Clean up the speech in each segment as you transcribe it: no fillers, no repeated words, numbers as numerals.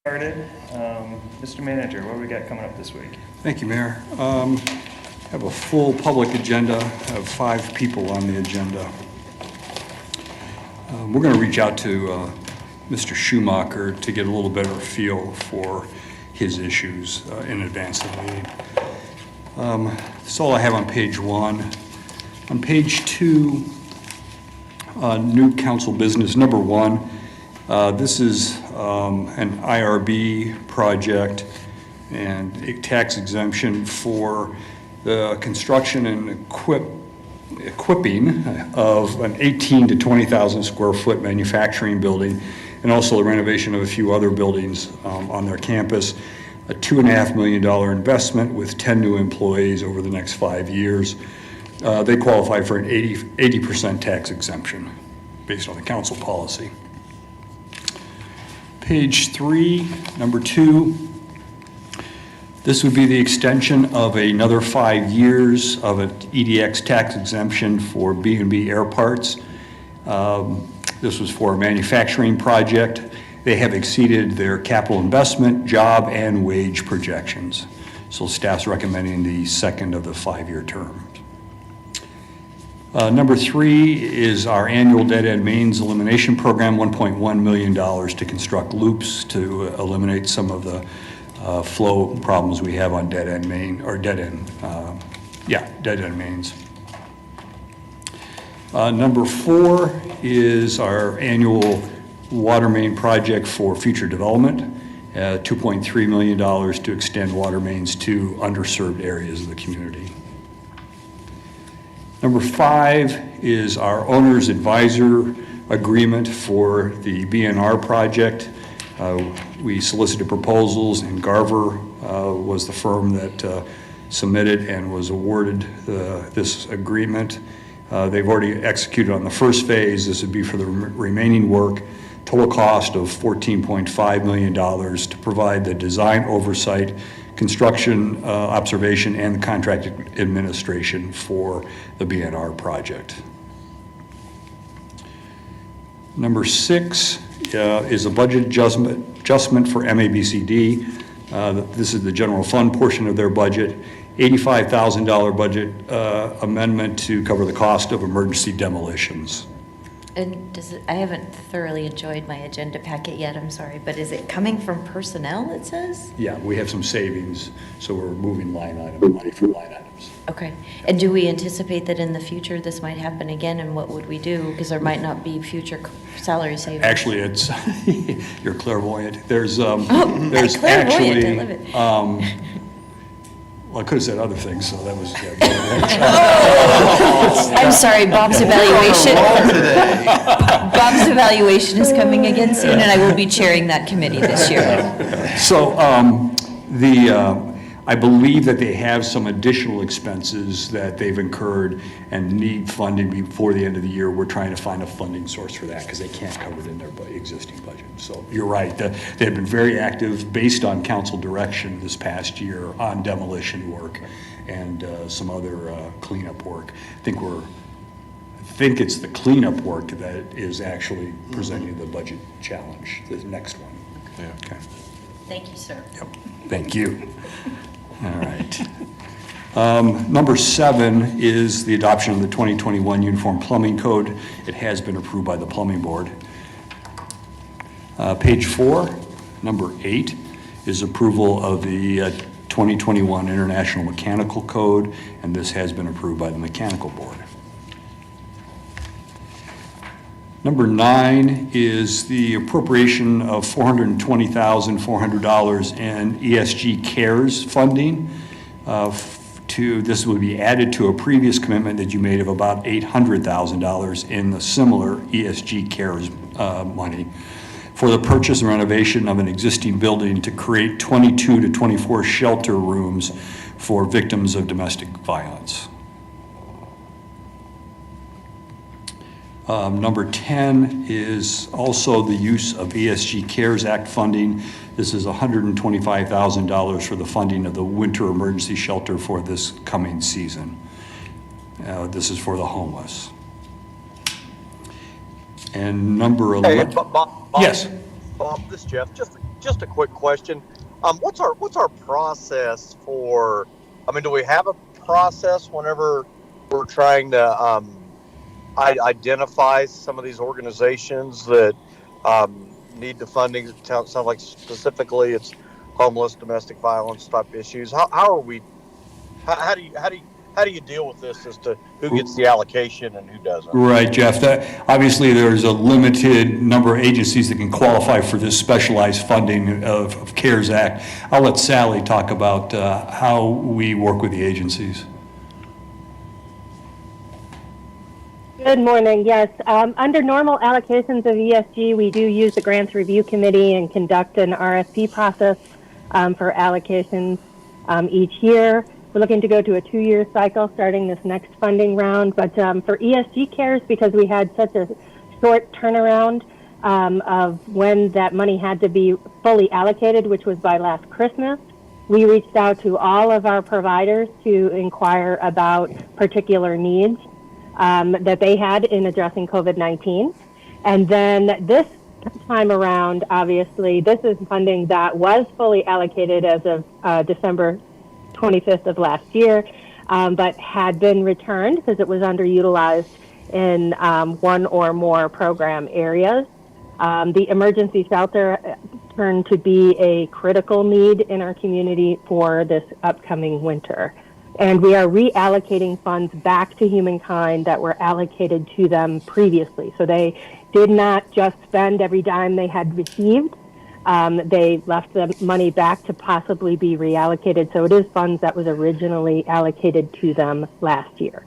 Started. Mr. Manager, what do we got coming up this week? Thank you, Mayor. Have a full public agenda, have 5 people on the agenda. We're going to reach out to Mr. Schumacher to get a little better feel for his issues in advance of the meeting. That's all I have on page 1. On page 2, new council business number 1. This is an IRB project and a tax exemption for the construction and equipping of an 18 to 20,000 square foot manufacturing building, and also the renovation of a few other buildings on their campus. A $2.5 million investment with 10 new employees over the next 5 years. They qualify for an 80% tax exemption based on the council policy. Page 3, number 2, this would be the extension of another 5 years of an EDX tax exemption for B&B Air Parts. This was for a manufacturing project. They have exceeded their capital investment, job, and wage projections. So staff's recommending the second of the 5-year terms. Number 3 is our annual dead-end mains elimination program, $1.1 million to construct loops to eliminate some of the flow problems we have on dead-end mains. Number 4 is our annual water main project for future development, $2.3 million to extend water mains to underserved areas of the community. Number 5 is our owner's advisor agreement for the BNR project. We solicited proposals, and Garver was the firm that submitted and was awarded this agreement. They've already executed on the first phase. This would be for the remaining work. Total cost of $14.5 million to provide the design oversight, construction observation, and contract administration for the BNR project. Number 6 is a budget adjustment for MABCD. This is the general fund portion of their budget. $85,000 budget amendment to cover the cost of emergency demolitions. And I haven't thoroughly enjoyed my agenda packet yet, I'm sorry, but is it coming from personnel, it says? Yeah, we have some savings, so we're moving money from line items. Okay. And do we anticipate that in the future this might happen again, and what would we do? Because there might not be future salary savings. Actually, it's, you're clairvoyant. There's clairvoyant, actually, I love it. Well, I could have said other things, so that was, I'm sorry, Bob's evaluation. Bob's evaluation is coming again soon, and I will be chairing that committee this year. So I believe that they have some additional expenses that they've incurred and need funding before the end of the year. We're trying to find a funding source for that because they can't cover it in their existing budget. So you're right, they've been very active based on council direction this past year on demolition work and some other cleanup work. I think it's the cleanup work that is actually presenting the budget challenge, the next one. Yeah. Okay. Thank you, sir. Yep, thank you. All right. Number 7 is the adoption of the 2021 Uniform Plumbing Code. It has been approved by the Plumbing Board. Page 4, number 8, is approval of the 2021 International Mechanical Code, and this has been approved by the Mechanical Board. Number 9 is the appropriation of $420,400 in ESG CARES funding. This would be added to a previous commitment that you made of about $800,000 in the similar ESG CARES money for the purchase and renovation of an existing building to create 22 to 24 shelter rooms for victims of domestic violence. Number 10 is also the use of ESG CARES Act funding. This is $125,000 for the funding of the winter emergency shelter for this coming season. This is for the homeless. And number 11. Hey, Bob, yes. Bob, this is Jeff. Just just a quick question. What's our process for? I mean, do we have a process whenever we're trying to identify some of these organizations that need the funding? It sounds like specifically it's homeless, domestic violence type issues. How are we? How do you deal with this as to who gets the allocation and who doesn't? Right, Jeff. Obviously, there's a limited number of agencies that can qualify for this specialized funding of CARES Act. I'll let Sally talk about how we work with the agencies. Good morning. Yes, under normal allocations of ESG, we do use the Grants Review Committee and conduct an RFP process for allocations each year. We're looking to go to a 2-year cycle starting this next funding round. But for ESG CARES, because we had such a short turnaround of when that money had to be fully allocated, which was by last Christmas, we reached out to all of our providers to inquire about particular needs that they had in addressing COVID-19. And then this time around, obviously, this is funding that was fully allocated as of December 25th of last year, but had been returned because it was underutilized in one or more program areas. The emergency shelter turned to be a critical need in our community for this upcoming winter. And we are reallocating funds back to Humankind that were allocated to them previously. So they did not just spend every dime they had received. They left the money back to possibly be reallocated. So it is funds that was originally allocated to them last year.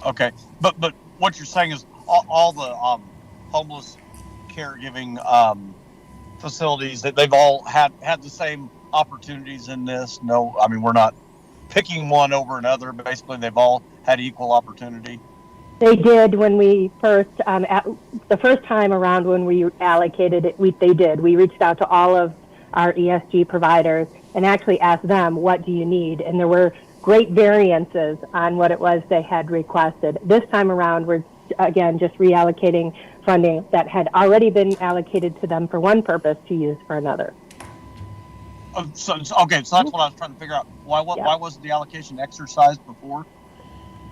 Okay, but what you're saying is all the homeless caregiving facilities, that they've all had the same opportunities in this. No, I mean, we're not picking one over another. Basically, they've all had equal opportunity. They did when we first, the first time around when we allocated it, they did. We reached out to all of our ESG providers and actually asked them, what do you need? And there were great variances on what it was they had requested. This time around, we're again just reallocating funding that had already been allocated to them for one purpose to use for another. So that's what I was trying to figure out. Why wasn't the allocation exercised before?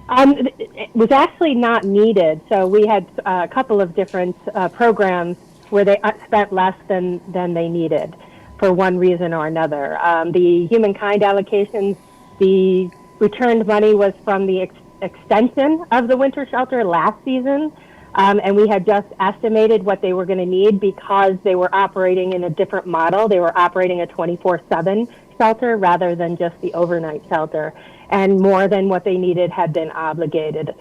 It was actually not needed. So we had a couple of different programs where they spent less than they needed for one reason or another. The Humankind allocations, the returned money was from the extension of the winter shelter last season. And we had just estimated what they were going to need because they were operating in a different model. They were operating a 24/7 shelter rather than just the overnight shelter. And more than what they needed had been obligated.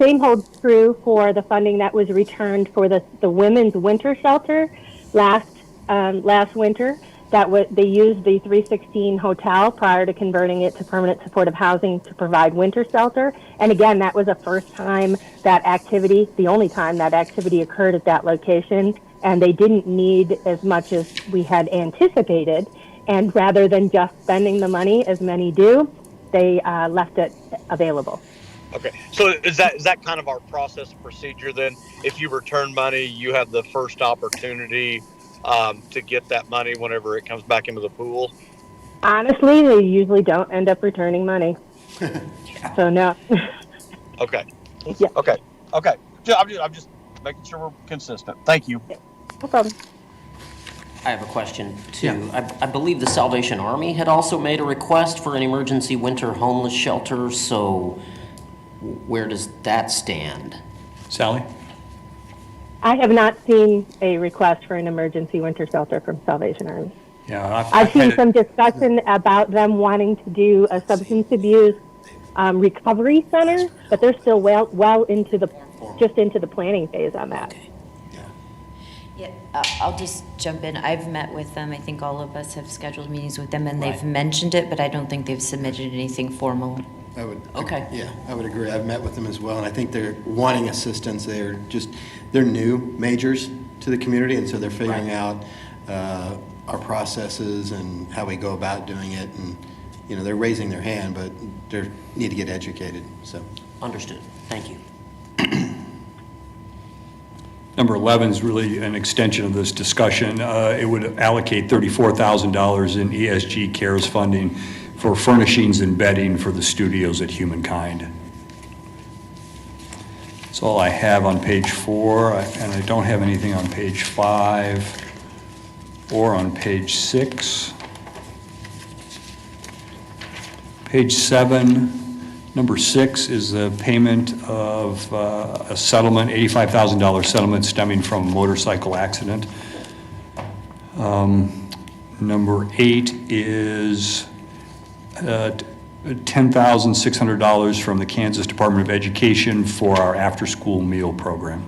Same holds true for the funding that was returned for the women's winter shelter last winter. They used the 316 hotel prior to converting it to permanent supportive housing to provide winter shelter. And again, that was the first time that activity, the only time that activity occurred at that location. And they didn't need as much as we had anticipated. And rather than just spending the money, as many do, they left it available. Okay, so is that kind of our process and procedure then? If you return money, you have the first opportunity to get that money whenever it comes back into the pool? Honestly, they usually don't end up returning money. So no. Okay. Yeah. Okay. I'm just making sure we're consistent. Thank you. No problem. I have a question too. I believe the Salvation Army had also made a request for an emergency winter homeless shelter. So where does that stand? Sally? I have not seen a request for an emergency winter shelter from Salvation Army. Yeah, I've seen some discussion about them wanting to do a substance abuse recovery center, but they're still well into the planning phase on that. Okay. Yeah, I'll just jump in. I've met with them. I think all of us have scheduled meetings with them, and they've mentioned it, but I don't think they've submitted anything formal. I would. Okay. Yeah, I would agree. I've met with them as well, and I think they're wanting assistance. They're new majors to the community, and so they're figuring out our processes and how we go about doing it. And they're raising their hand, but they need to get educated. So Understood. Thank you. Number 11 is really an extension of this discussion. It would allocate $34,000 in ESG CARES funding for furnishings and bedding for the studios at Humankind. That's all I have on page 4, and I don't have anything on page 5 or on page 6. Page 7, number 6 is the payment of a settlement, $85,000 settlement stemming from a motorcycle accident. Number 8 is $10,600 from the Kansas Department of Education for our after-school meal program.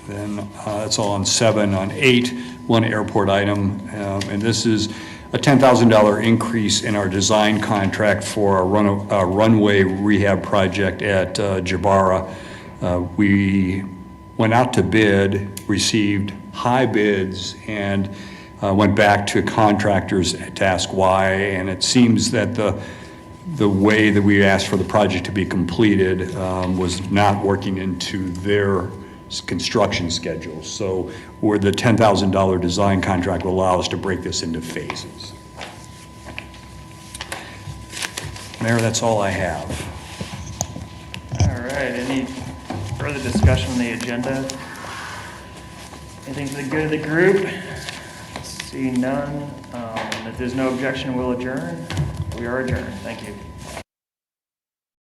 Then that's all on 7. On 8, one airport item, and this is a $10,000 increase in our design contract for our runway rehab project at Jabara. We went out to bid, received high bids, and went back to contractors to ask why, and it seems that the way that we asked for the project to be completed was not working into their construction schedule. So where the $10,000 design contract will allow us to break this into phases. Mayor, that's all I have. All right, any further discussion on the agenda? Anything for the good of the group? See none. If there's no objection, we'll adjourn. We are adjourned. Thank you.